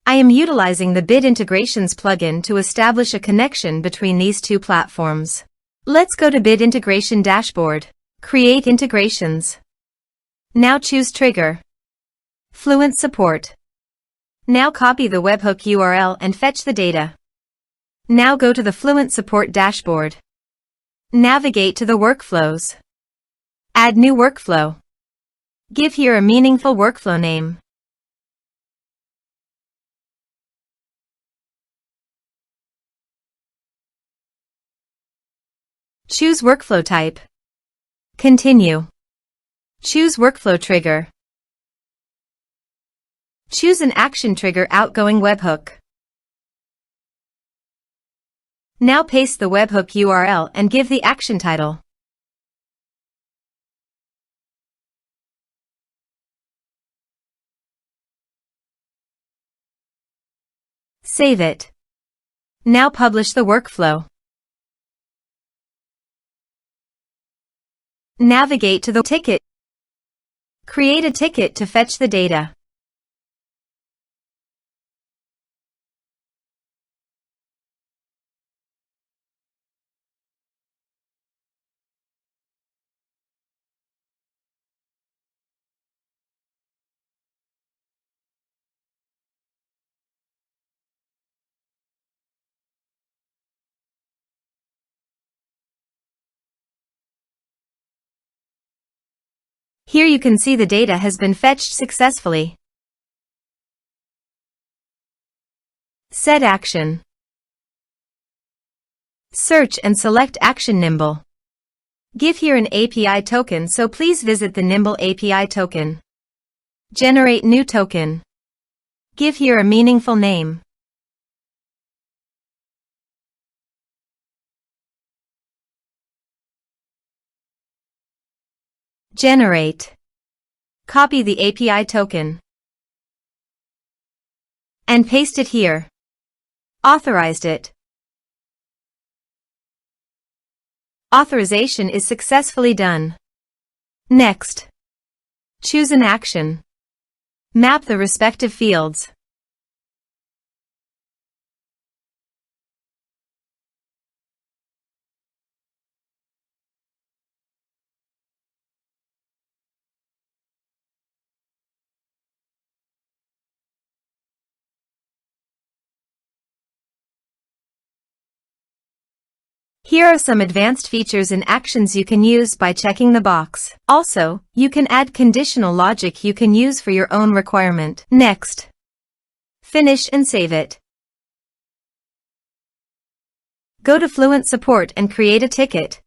I am utilizing the Bit Integrations plugin to establish a connection between these two platforms. Let's go to Bit Integration Dashboard. Create integrations. Now choose Trigger. Fluent Support. Now copy the webhook URL and fetch the data. Now go to the Fluent Support dashboard. Navigate to the workflows. Add new workflow. Give here a meaningful workflow name. Choose workflow type. Continue. Choose workflow trigger. Choose an action trigger outgoing webhook. Now paste the webhook URL and give the action title. Save it. Now publish the workflow. Navigate to the ticket. Create a ticket to fetch the data. Here you can see the data has been fetched successfully. Set action. Search and select Action Nimble. Give here an API token, so please visit the Nimble API token. Generate new token. Give here a meaningful name. Generate. Copy the API token and paste it here. Authorized it. Authorization is successfully done. Next. Choose an action. Map the respective fields. Here are some advanced features and actions you can use by checking the box. Also, you can add conditional logic you can use for your own requirement. Next. Finish and save it. Go to Fluent Support and create a ticket.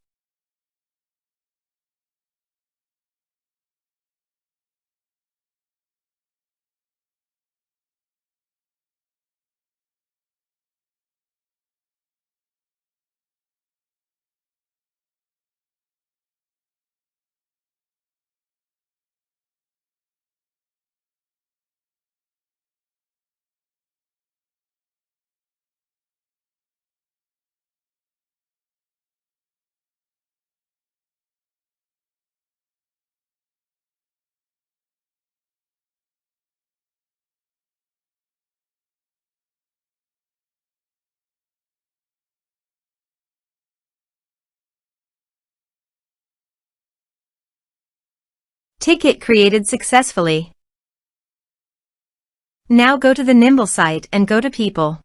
Ticket created successfully. Now go to the Nimble site and go to People.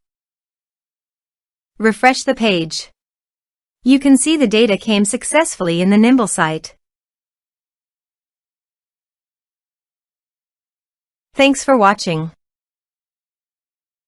Refresh the page. You can see the data came successfully in the Nimble site. Thanks for watching.